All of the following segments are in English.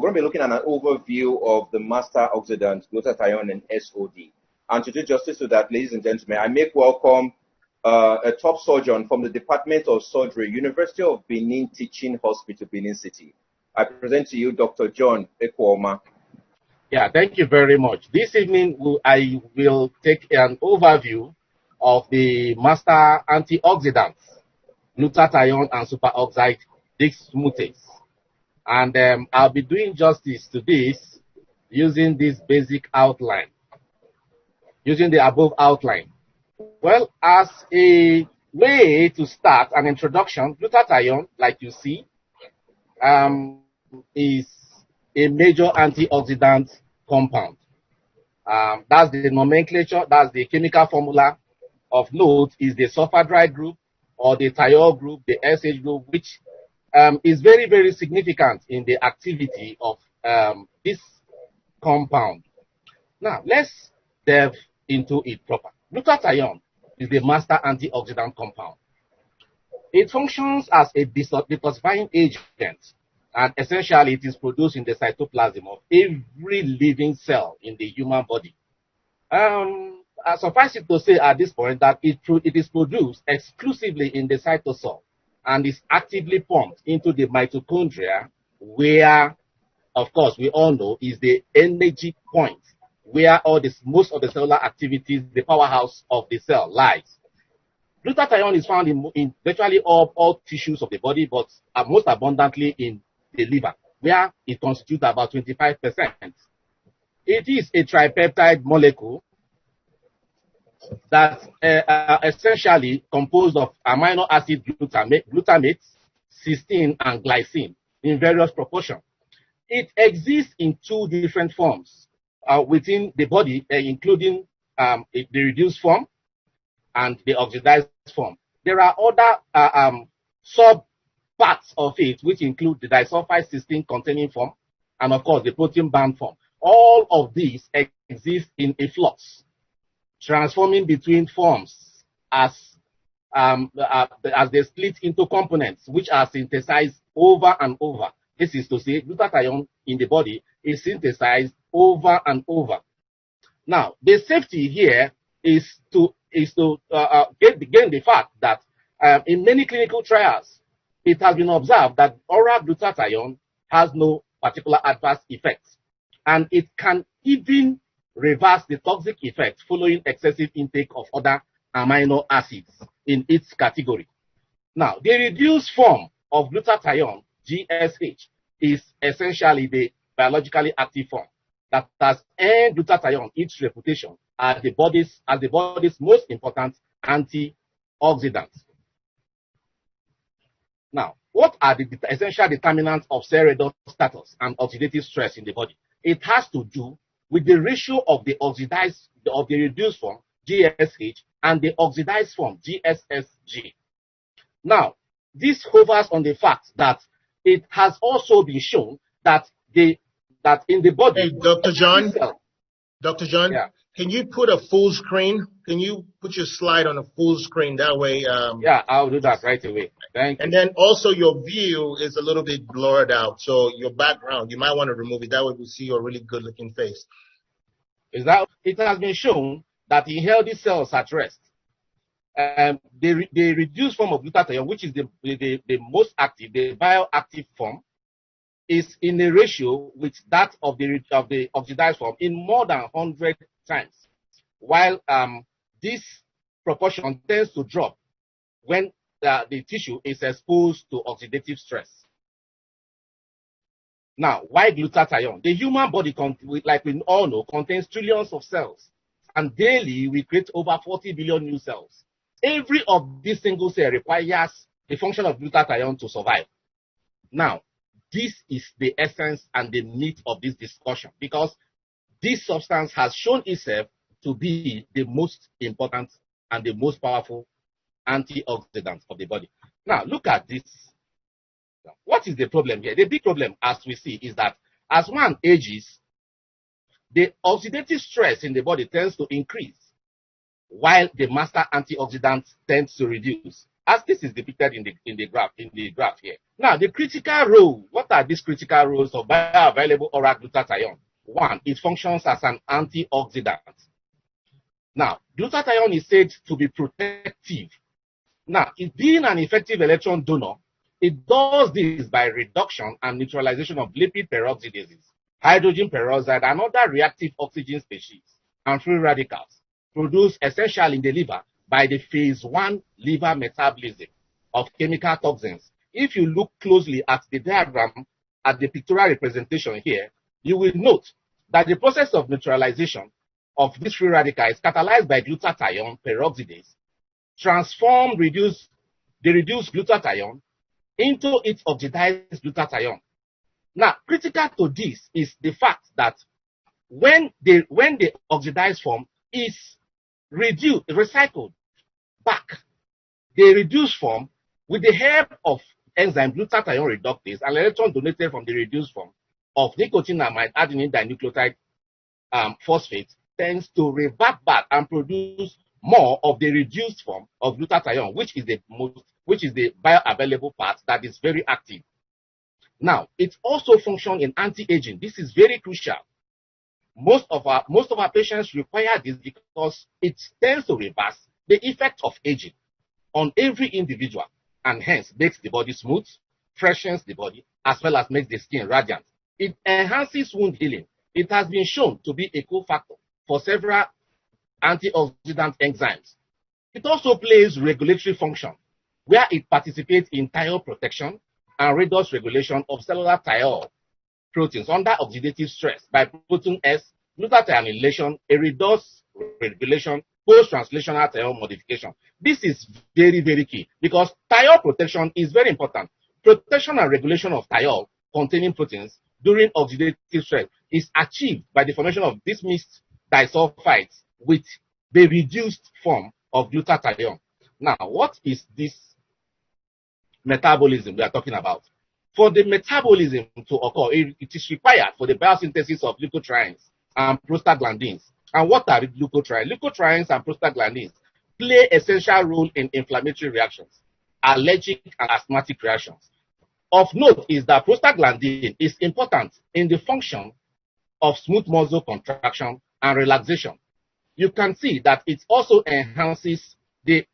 going to be looking at an overview of the master oxidants, glutathione and SOD. And to do justice to that, ladies and gentlemen, I make welcome a top surgeon from the Department of Surgery, University of Benin Teaching Hospital, Benin City. I present to you Dr. John Ekwoma. Yeah, thank you very much. This evening, I will take an overview of the master antioxidants, glutathione and superoxide dismutase. And I'll be doing justice to this using this basic outline, using the above outline. Well, as a way to start an introduction, glutathione, like you see, is a major antioxidant compound. That's the nomenclature, that's the chemical formula. Of note is the sulfhydride group or the thiol group, the SH group, which is very, very significant in the activity of this compound. Now, let's delve into it proper. Glutathione is the master antioxidant compound. It functions as a detoxifying agent, and essentially it is produced in the cytoplasm of every living cell in the human body. Suffice it to say at this point that it is produced exclusively in the cytosol and is actively pumped into the mitochondria, where, of course, we all know is the energy point where most of the cellular activities, the powerhouse of the cell, lies. Glutathione is found in virtually all tissues of the body, but most abundantly in the liver, where it constitutes about 25%. It is a tripeptide molecule that's essentially composed of amino acid glutamate, cysteine, and glycine in various proportions. It exists in two different forms within the body, including the reduced form and the oxidized form. There are other sub-parts of it, which include the disulfide cysteine containing form and, of course, the protein-bound form. All of these exist in a flux, transforming between forms as they split into components, which are synthesized over and over. This is to say, glutathione in the body is synthesized over and over. Now, the safety here is to gain the fact that in many clinical trials, it has been observed that oral glutathione has no particular adverse effects, and it can even reverse the toxic effect following excessive intake of other amino acids in its category. Now, the reduced form of glutathione, GSH, is essentially the biologically active form that has earned glutathione its reputation as the body's most important antioxidant. Now, what are the essential determinants of cell redox status and oxidative stress in the body? It has to do with the ratio of the reduced form, GSH, and the oxidized form, GSSG. Now, this hovers on the fact that it has also been shown that in the body... Hey, Dr. John, yeah. Can you put a full screen? Can you put your slide on a full screen? That way... yeah, I'll do that right away. Thank you. And then also your view is a little bit blurred out. So your background, you might want to remove it. That way we see your really good-looking face. Is that it has been shown that in healthy cells at rest, the reduced form of glutathione, which is the most active, the bioactive form, is in a ratio with that of the oxidized form in more than 100 times, while this proportion tends to drop when the tissue is exposed to oxidative stress. Now, why glutathione? The human body, like we all know, contains trillions of cells, and daily we create over 40 billion new cells. Every of these single cells requires the function of glutathione to survive. Now, this is the essence and the meat of this discussion, because this substance has shown itself to be the most important and the most powerful antioxidant of the body. Now, look at this. What is the problem here? The big problem, as we see, is that as one ages, the oxidative stress in the body tends to increase, while the master antioxidant tends to reduce. as this is depicted in the graph here. Now, the critical role, what are these critical roles of bioavailable oral glutathione? One, it functions as an antioxidant. Now, glutathione is said to be protective. Now, it being an effective electron donor, it does this by reduction and neutralization of lipid peroxidases, hydrogen peroxide, and other reactive oxygen species and free radicals produced essentially in the liver by the phase 1 liver metabolism of chemical toxins. If you look closely at the diagram, at the pictorial representation here, you will note that the process of neutralization of this free radical is catalyzed by glutathione peroxidase, transform the reduced glutathione into its oxidized glutathione. Now, critical to this is the fact that when the oxidized form is recycled back, the reduced form, with the help of enzyme glutathione reductase, an electron donated from the reduced form of nicotinamide adenine dinucleotide phosphate, tends to revert back and produce more of the reduced form of glutathione, which is the bioavailable part that is very active. Now, it also functions in anti-aging. This is very crucial. Most of our patients require this because it tends to reverse the effect of aging on every individual, and hence makes the body smooth, freshens the body, as well as makes the skin radiant. It enhances wound healing. It has been shown to be a cofactor for several antioxidant enzymes. It also plays regulatory function, where it participates in thiol protection and redox regulation of cellular thiol proteins under oxidative stress by protein S, glutathionylation, a redox regulation, post-translational thiol modification. This is very, very key because thiol protection is very important. Protection and regulation of thiol containing proteins during oxidative stress is achieved by the formation of these mixed disulfides with the reduced form of glutathione. Now, what is this metabolism we are talking about? For the metabolism to occur, it is required for the biosynthesis of leukotrienes and prostaglandins. And what are leukotrienes? Leukotrienes and prostaglandins play essential role in inflammatory reactions, allergic and asthmatic reactions. Of note is that prostaglandin is important in the function of smooth muscle contraction and relaxation. You can see that it also enhances the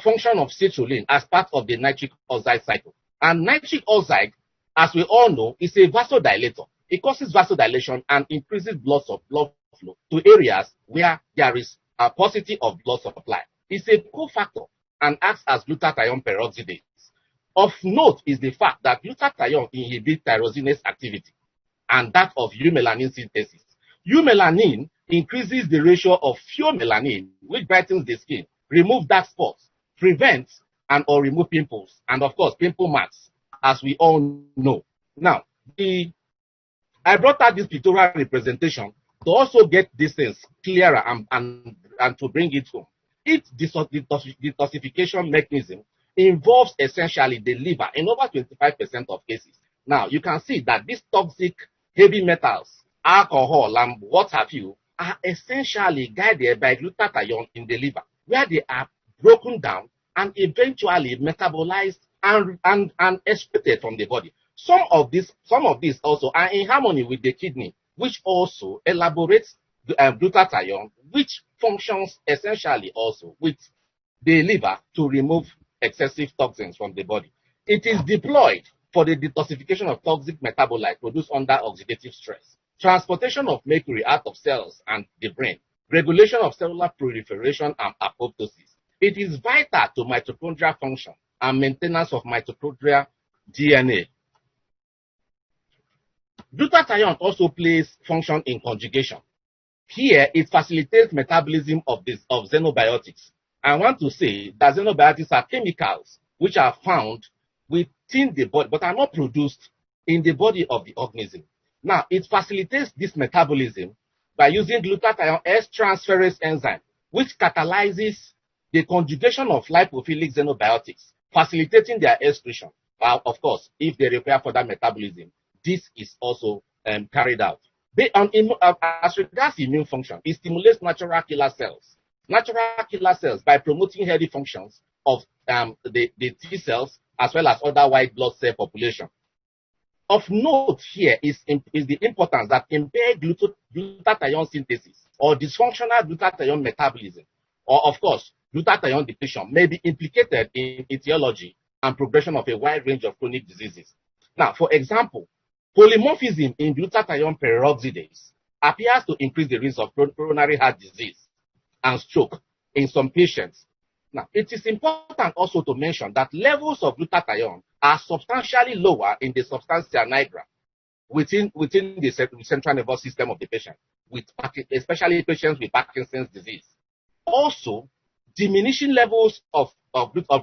function of citrulline as part of the nitric oxide cycle. And nitric oxide, as we all know, is a vasodilator. It causes vasodilation and increases blood flow to areas where there is a paucity of blood supply. It's a cofactor and acts as glutathione peroxidase. Of note is the fact that glutathione inhibits tyrosinase activity and that of eumelanin synthesis. Eumelanin increases the ratio of pheomelanin, which brightens the skin, removes dark spots, prevents and or remove pimples, and of course pimple marks, as we all know. Now, I brought out this pictorial representation to also get these things clearer and to bring it home. Its detoxification mechanism involves essentially the liver in over 25% of cases. Now, you can see that these toxic heavy metals, alcohol, and what have you, are essentially guided by glutathione in the liver, where they are broken down and eventually metabolized and excreted from the body. Some of these also are in harmony with the kidney, which also elaborates glutathione, which functions essentially also with the liver to remove excessive toxins from the body. It is deployed for the detoxification of toxic metabolites produced under oxidative stress, transportation of mercury out of cells and the brain, regulation of cellular proliferation and apoptosis. It is vital to mitochondrial function and maintenance of mitochondrial DNA. Glutathione also plays function in conjugation. Here, it facilitates metabolism of xenobiotics. I want to say that xenobiotics are chemicals which are found within the body but are not produced in the body of the organism. Now, it facilitates this metabolism by using glutathione S-transferase enzyme, which catalyzes the conjugation of lipophilic xenobiotics, facilitating their excretion. Of course, if they require further metabolism, this is also carried out. As regards immune function, it stimulates natural killer cells by promoting healthy functions of the T cells as well as other white blood cell population. Of note here is the importance that impaired glutathione synthesis or dysfunctional glutathione metabolism, or of course, glutathione depletion may be implicated in etiology and progression of a wide range of chronic diseases. Now, for example, polymorphism in glutathione peroxidase appears to increase the risk of coronary heart disease and stroke in some patients. Now, it is important also to mention that levels of glutathione are substantially lower in the substantia nigra within the central nervous system of the patient, especially patients with Parkinson's disease. Also, diminishing levels of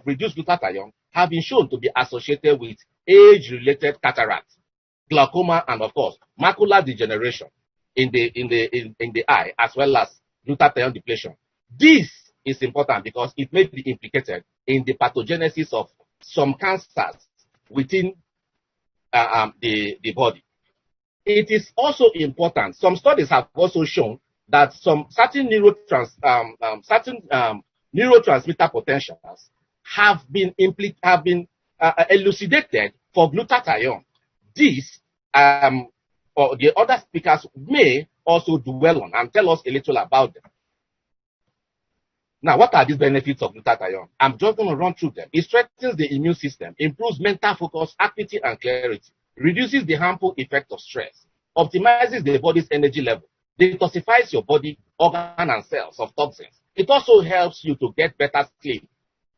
reduced glutathione have been shown to be associated with age-related cataract, glaucoma, and of course, macular degeneration in the eye, as well as glutathione depletion. This is important because it may be implicated in the pathogenesis of some cancers within the body. It is also important. Some studies have also shown that certain neurotransmitter potentials have been elucidated for glutathione. This, or the other speakers may also dwell on and tell us a little about them. Now, what are these benefits of glutathione? I'm just going to run through them. It strengthens the immune system, improves mental focus, activity, and clarity, reduces the harmful effect of stress, optimizes the body's energy level, detoxifies your body, organ, and cells of toxins. It also helps you to get better sleep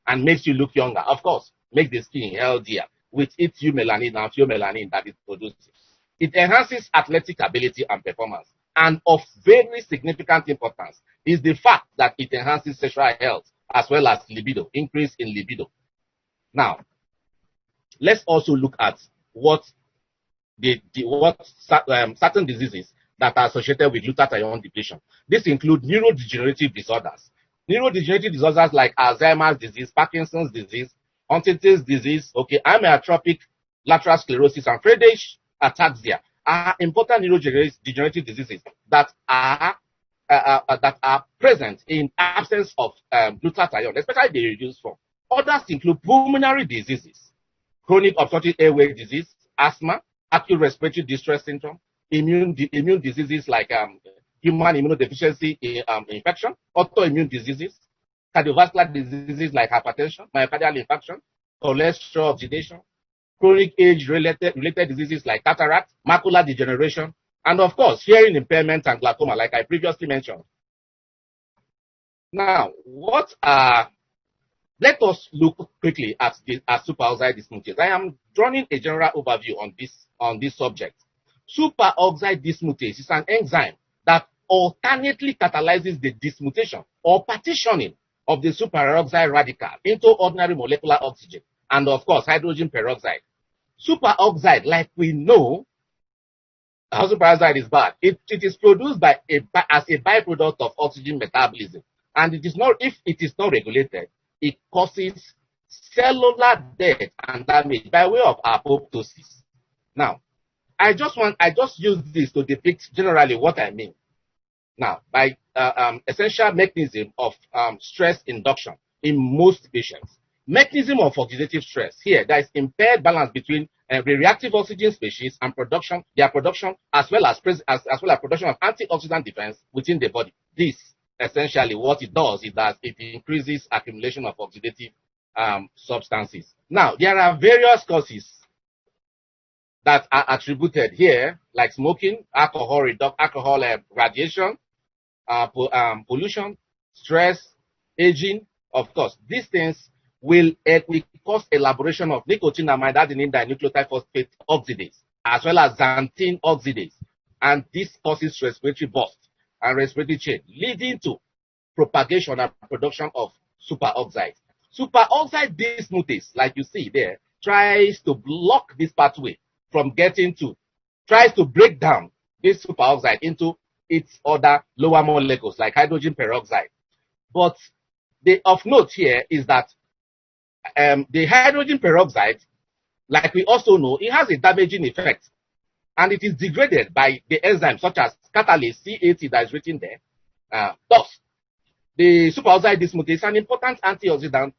and makes you look younger. Of course, makes the skin healthier with its eumelanin and pheomelanin that it produces. It enhances athletic ability and performance. And of very significant importance is the fact that it enhances sexual health as well as libido, increase in libido. Now, let's also look at what certain diseases that are associated with glutathione depletion. This includes neurodegenerative disorders. Neurodegenerative disorders like Alzheimer's disease, Parkinson's disease, Huntington's disease, amyotrophic lateral sclerosis, and Friedreich's ataxia are important neurodegenerative diseases that are present in absence of glutathione, especially the reduced form. Others include pulmonary diseases, chronic obstructive airway disease, asthma, acute respiratory distress syndrome, immune diseases like human immunodeficiency infection, autoimmune diseases, cardiovascular diseases like hypertension, myocardial infarction, cholesterol oxidation, chronic age-related diseases like cataract, macular degeneration, and of course, hearing impairment and glaucoma, like I previously mentioned. Now, let us look quickly at superoxide dismutase. I am drawing a general overview on this subject. Superoxide dismutase is an enzyme that alternately catalyzes the dismutation or partitioning of the superoxide radical into ordinary molecular oxygen and, of course, hydrogen peroxide. Superoxide, like we know, superoxide is bad. It is produced as a byproduct of oxygen metabolism, and if it is not regulated, it causes cellular death and damage by way of apoptosis. Now, I just use this to depict generally what I mean. Now, by essential mechanism of stress induction in most patients. Mechanism of oxidative stress. Here, there is impaired balance between the reactive oxygen species and their production, as well as production of antioxidant defense within the body. This, essentially, what it does is that it increases accumulation of oxidative substances. Now, there are various causes that are attributed here, like smoking, alcohol radiation, pollution, stress, aging. Of course, these things will cause elaboration of nicotinamide adenine dinucleotide phosphate oxidase, as well as xanthine oxidase. And this causes respiratory burst and respiratory chain, leading to propagation and production of superoxide. Superoxide dismutase, like you see there, tries to block this pathway from tries to break down this superoxide into its other lower molecules, like hydrogen peroxide. But of note here is that the hydrogen peroxide, like we also know, it has a damaging effect, and it is degraded by the enzymes such as catalase C80 that is written there. Thus, the superoxide dismutase is an important antioxidant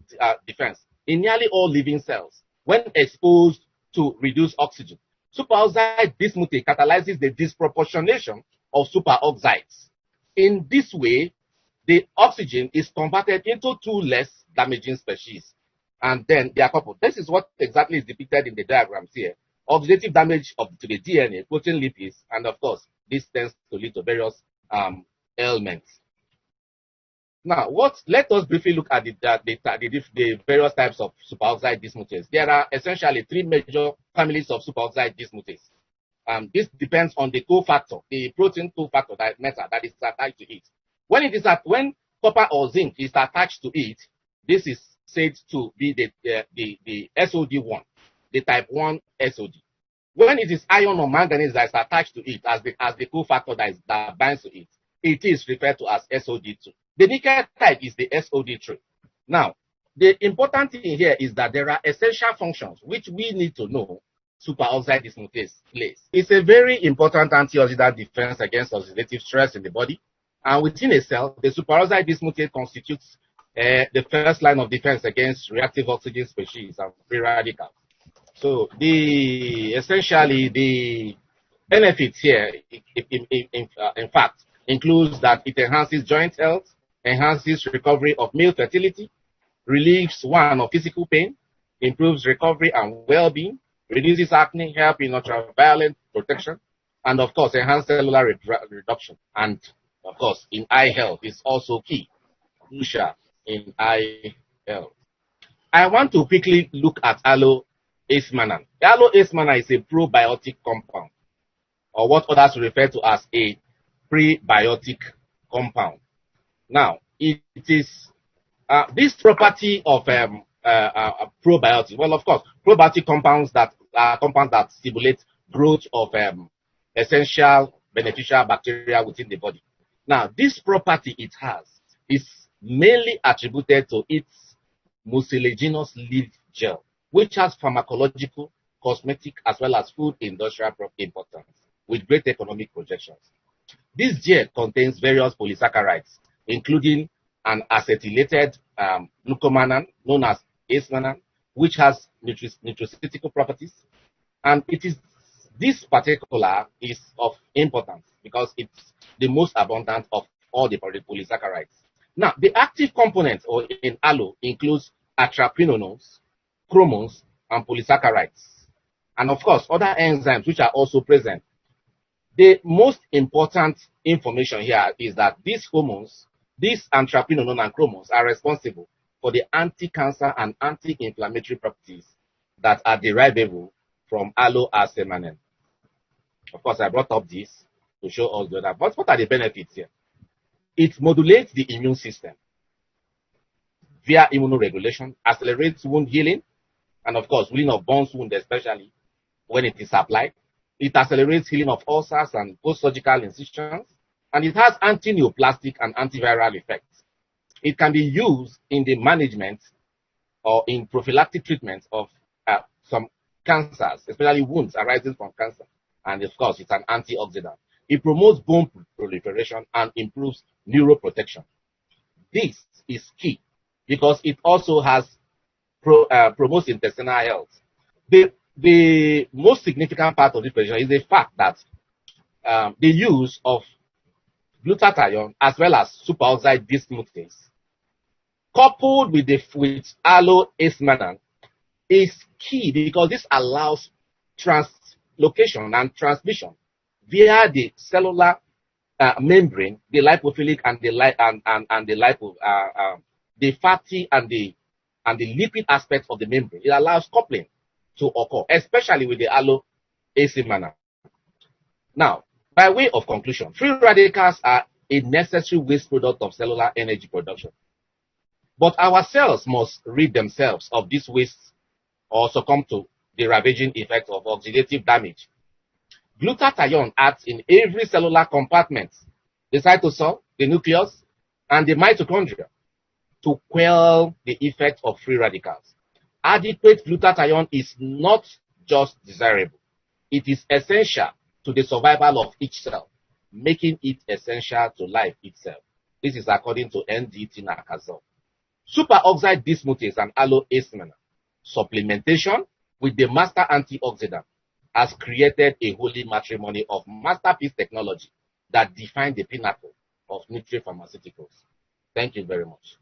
defense in nearly all living cells when exposed to reduced oxygen. Superoxide dismutase catalyzes the disproportionation of superoxides. In this way, the oxygen is converted into two less damaging species, and then they are coupled. This is what exactly is depicted in the diagrams here. Oxidative damage to the DNA, protein lipids, and of course, this tends to lead to various ailments. Now, let us briefly look at the various types of superoxide dismutase. There are essentially three major families of superoxide dismutase. This depends on the cofactor, the protein cofactor that is attached to it. When copper or zinc is attached to it, this is said to be the SOD1, the type 1 SOD. When it is iron or manganese that is attached to it as the cofactor that binds to it, it is referred to as SOD2. The nickel type is the SOD3. Now, the important thing here is that there are essential functions which we need to know superoxide dismutase plays. It's a very important antioxidant defense against oxidative stress in the body. And within a cell, the superoxide dismutase constitutes the first line of defense against reactive oxygen species and free radicals. So, essentially, the benefits here, in fact, includes that it enhances joint health, enhances recovery of male fertility, relieves one of physical pain, improves recovery and well-being, reduces acne, help in ultraviolet protection, and of course, enhance cellular reduction. And of course, in eye health is also key, crucial in eye health. I want to quickly look at aloe-acemannan. Aloe-acemannan is a probiotic compound, or what others refer to as a prebiotic compound. Now, it is this property of probiotics. Well, of course, probiotic compounds that stimulate growth of essential beneficial bacteria within the body. Now, this property it has is mainly attributed to its mucilaginous leaf gel, which has pharmacological, cosmetic, as well as food industrial importance with great economic projections. This gel contains various polysaccharides, including an acetylated glucomannan known as acemannan, which has nutraceutical properties. And this particular is of importance because it's the most abundant of all the polysaccharides. Now, the active components in aloe includes atrapinones, chromones, and polysaccharides. And of course, other enzymes which are also present. The most important information here is that these hormones, these atrapinone and chromones, are responsible for the anti-cancer and anti-inflammatory properties that are derivable from aloe-acemannan. Of course, I brought up this to show us the other. But what are the benefits here? It modulates the immune system via immunoregulation, accelerates wound healing, and of course, healing of bones wound, especially when it is applied. It accelerates healing of ulcers and post-surgical incisions, and it has anti-neoplastic and antiviral effects. It can be used in the management or in prophylactic treatment of some cancers, especially wounds arising from cancer. And of course, it's an antioxidant. It promotes bone proliferation and improves neuroprotection. This is key because it also has promotes intestinal health. The most significant part of this presentation is the fact that the use of glutathione as well as superoxide dismutase, coupled with aloe-acemannan, is key because this allows translocation and transmission via the cellular membrane, the lipophilic and the fatty and the lipid aspects of the membrane. It allows coupling to occur, especially with the aloe-acemannan. Now, by way of conclusion, free radicals are a necessary waste product of cellular energy production. But our cells must rid themselves of this waste or succumb to the ravaging effect of oxidative damage. Glutathione acts in every cellular compartment, the cytosol, the nucleus, and the mitochondria, to quell the effect of free radicals. Adequate glutathione is not just desirable, it is essential to the survival of each cell, making it essential to life itself. This is according to NDT Nakazol. Superoxide dismutase and alloacemanol supplementation with the master antioxidant has created a holy matrimony of masterpiece technology that defines the pinnacle of nutrient pharmaceuticals. Thank you very much.